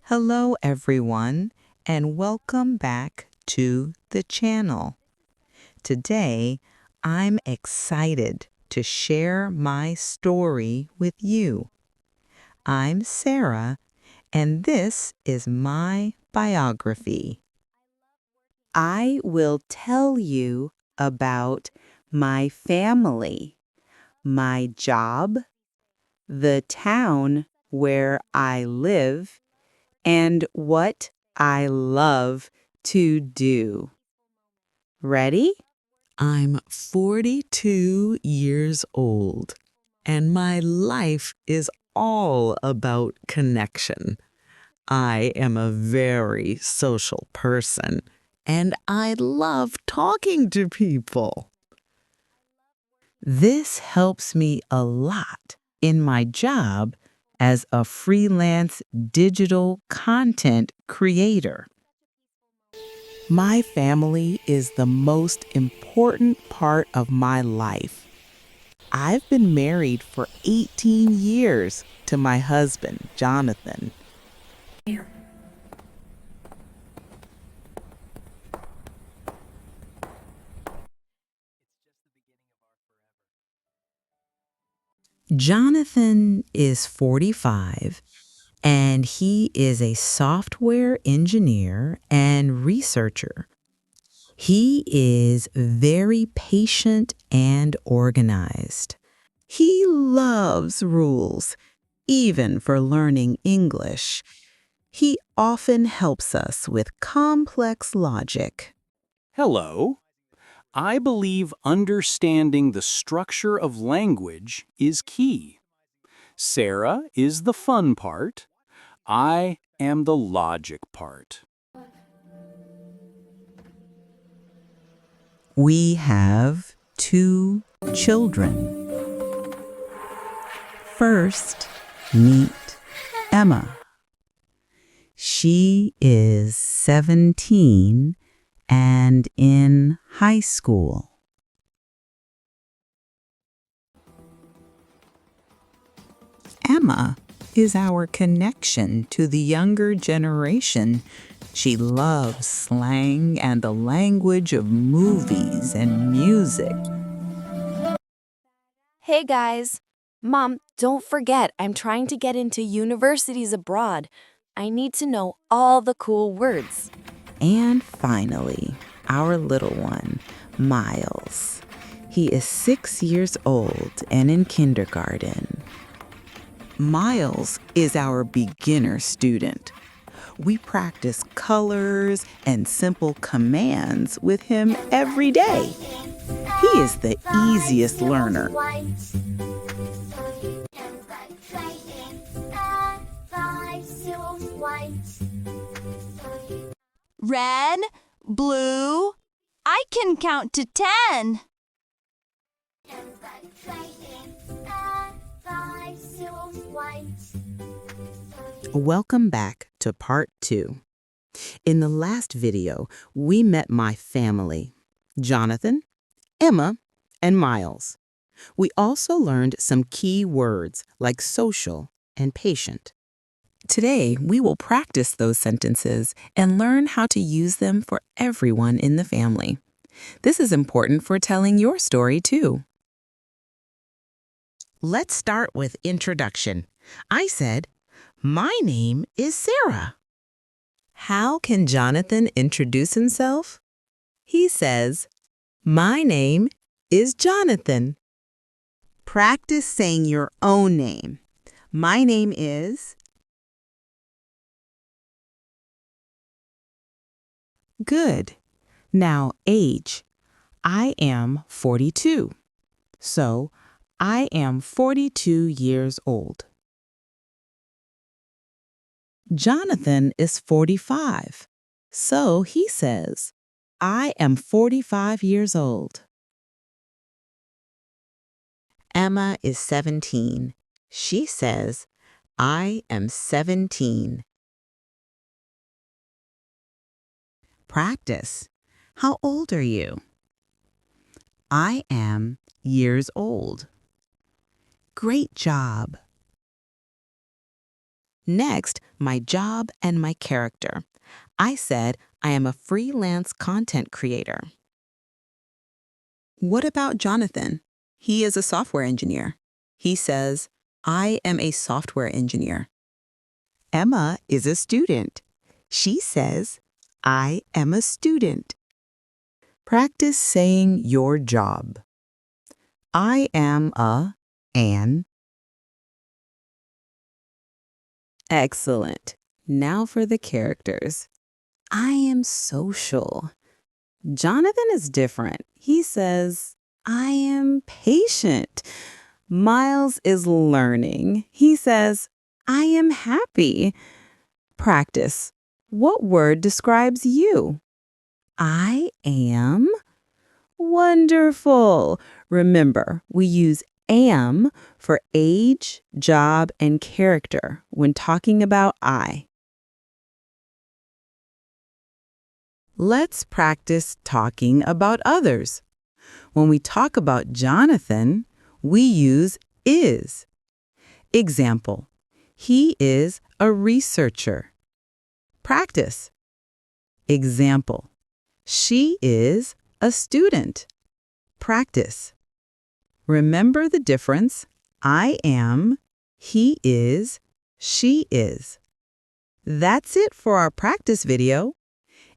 Hello, everyone, and welcome back to the channel. Today, I'm excited to share my story with you. I'm Sarah, and this is my biography. I will tell you about my family, my job, the town where I live, and what I love to do. Ready? I'm 42 years old, and my life is all about connection. I am a very social person, and I love talking to people. This helps me a lot in my job as a freelance digital content creator. My family is the most important part of my life. I've been married for 18 years to my husband, Jonathan. Jonathan is 45 and he is a software engineer and researcher. He is very patient and organized. He loves rules, even for learning English. He often helps us with complex logic. Hello. I believe understanding the structure of language is key. Sarah is the fun part. I am the logic part. We have 2 children. First, meet Emma. She is 17 and in high school. Emma is our connection to the younger generation. She loves slang and the language of movies and music. Hey guys! Mom, don't forget I'm trying to get into universities abroad. I need to know all the cool words. And finally, our little one, Miles. He is 6 years old and in kindergarten. Miles is our beginner student. We practice colors and simple commands with him every day. He is the easiest learner. Red, blue, I can count to 10. Welcome back to part 2. In the last video, we met my family, Jonathan, Emma, and Miles. We also learned some key words like social and patient. Today, we will practice those sentences and learn how to use them for everyone in the family. This is important for telling your story, too. Let's start with introduction. I said, "My name is Sarah." How can Jonathan introduce himself? He says, "My name is Jonathan." Practice saying your own name. My name is. Good. Now, age. I am 42. So, I am 42 years old. Jonathan is 45. So, he says, I am 45 years old. Emma is 17. She says, I am 17. Practice. How old are you? I am years old. Great job. Next, my job and my character. I said I am a freelance content creator. What about Jonathan? He is a software engineer. He says, I am a software engineer. Emma is a student. She says, I am a student. Practice saying your job. I am an. Excellent. Now for the characters. I am social. Jonathan is different. He says, I am patient. Miles is learning. He says, I am happy. Practice. What word describes you? I am. Wonderful. Remember, we use am for age, job, and character when talking about I. Let's practice talking about others. When we talk about Jonathan, we use is. Example, he is a researcher. Practice. Example, she is a student. Practice. Remember the difference. I am, he is, she is. That's it for our practice video.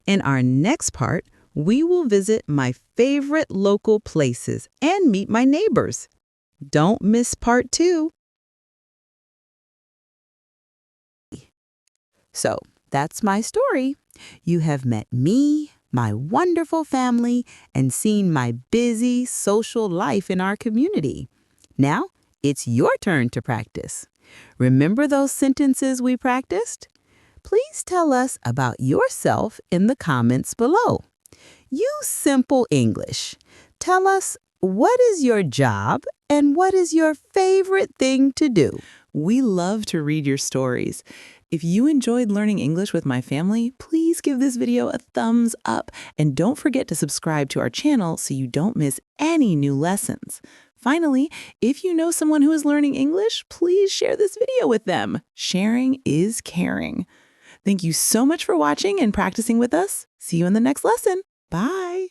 In our next part, we will visit my favorite local places and meet my neighbors. Don't miss part 2. So, that's my story. You have met me, my wonderful family, and seen my busy social life in our community. Now, it's your turn to practice. Remember those sentences we practiced? Please tell us about yourself in the comments below. Use simple English. Tell us, what is your job and what is your favorite thing to do? We love to read your stories. If you enjoyed learning English with my family, please give this video a thumbs up and don't forget to subscribe to our channel so you don't miss any new lessons. Finally, if you know someone who is learning English, please share this video with them. Sharing is caring. Thank you so much for watching and practicing with us. See you in the next lesson. Bye.